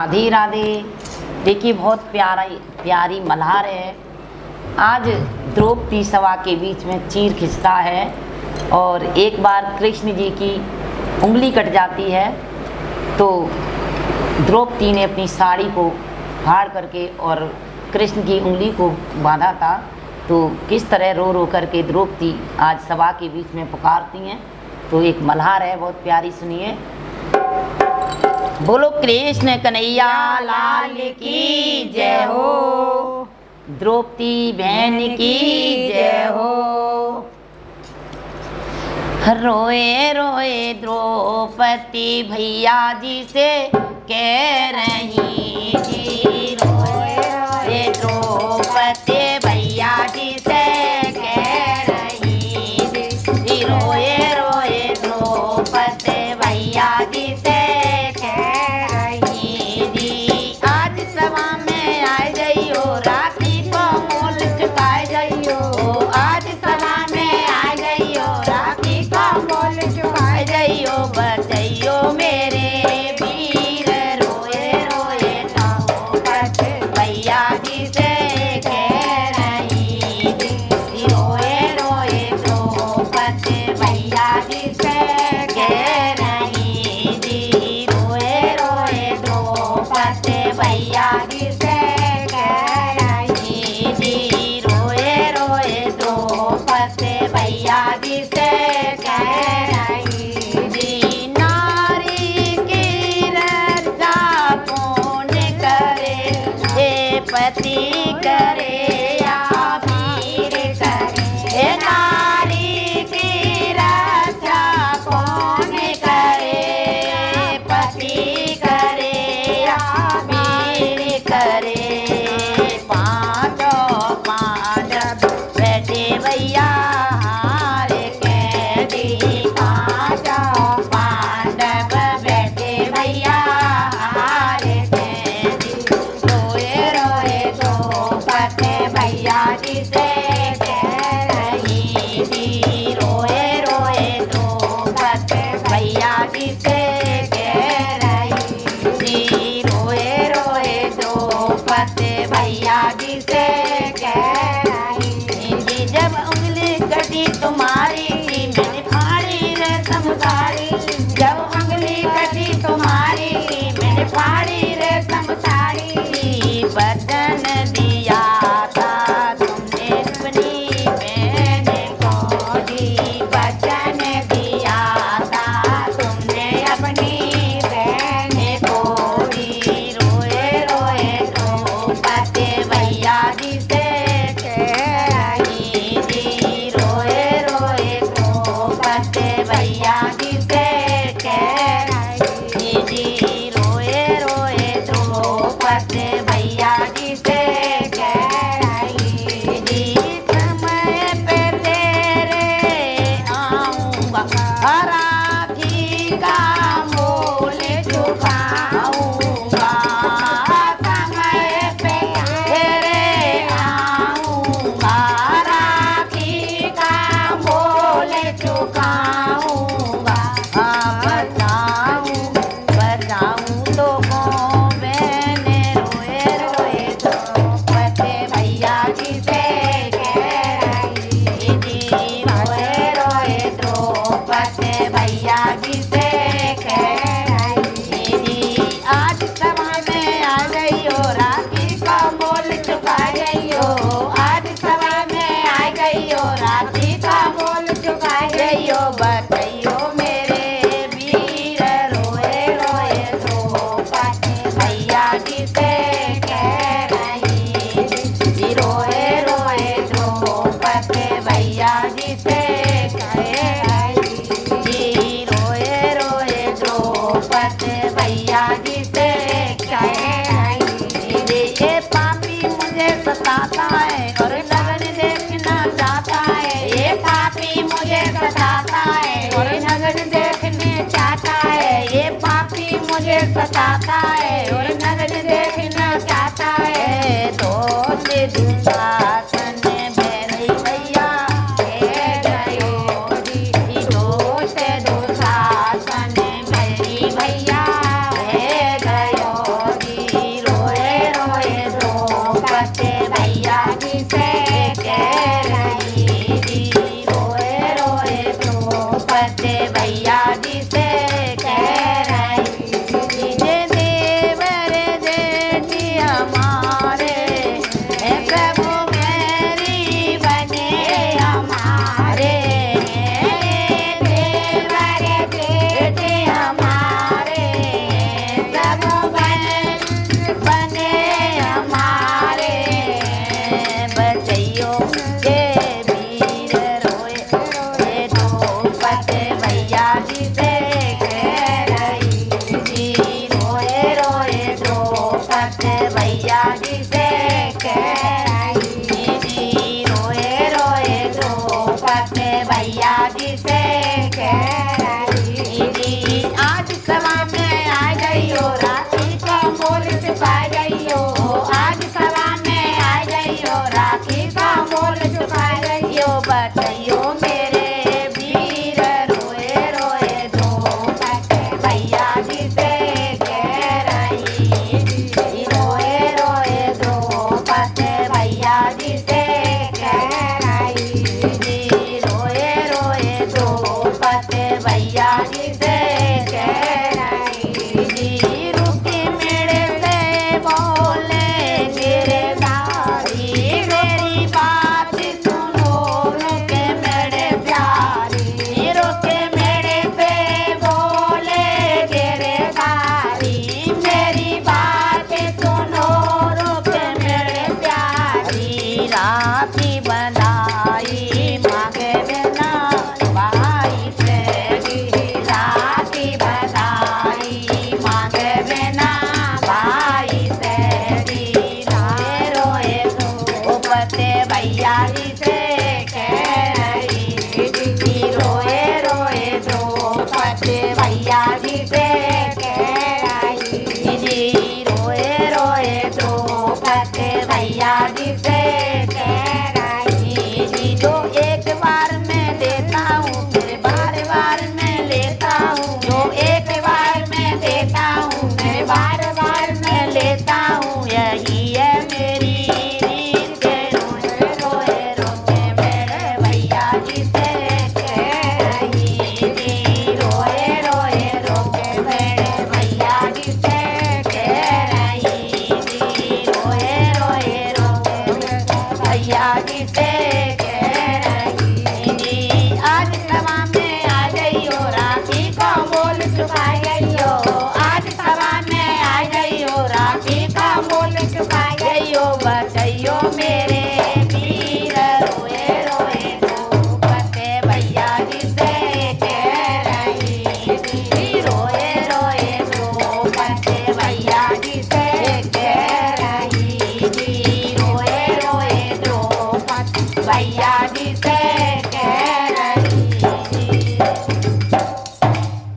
राधे राधे। देखिए बहुत प्यारी मल्हार है। आज द्रौपदी सभा के बीच में चीर खिंचता है और एक बार कृष्ण जी की उंगली कट जाती है तो द्रौपदी ने अपनी साड़ी को फाड़ करके और कृष्ण की उंगली को बांधा था। तो किस तरह रो रो करके द्रौपदी आज सभा के बीच में पुकारती हैं। तो एक मल्हार है बहुत प्यारी, सुनिए। बोलो कृष्ण कन्हैया लाल की जय हो, द्रौपदी बहन की जय हो। रोए रोए द्रौपदी भैया जी से कह रही जी, रोए रोए द्रौपदी भैया जी से कह रही जी, रोए रोए द्रौपदी भैया जी से पति करे या वीर करे, नारी की रक्षा कौन करे, पति करे या वीर करे। पांचों पांडव बैठे भैया हार के दी, पांचों पांडव बैठे भैया हार के दी। भैया जी से कह रही थी, रोए रोए द्रौपदी भैया जी से कह रही थी, रोए रोए द्रौपदी भैया जी से कह रही थी। जब उंगली कटी तुम्हारी मैंने फाड़ी रे समसारी, जब उंगली कटी तुम्हारी मैंने फाड़ी रे समसारी। बदन दिया बताइयो मेरे वीर, रोए रोए द्रौपदी भैया जी से कह रही जी, रोए रोए द्रौपदी भैया जी से कह रही जी, रोए रोए द्रौपदी भैया जी से कह रही जी। ये पापी मुझे सताता है और लगन देखना चाहता है, ये पापी मुझे सताता है और नगन देखने चाहता है, ये पापी मुझे सताता है और नगन देखना चाहता है। तो से दूंगा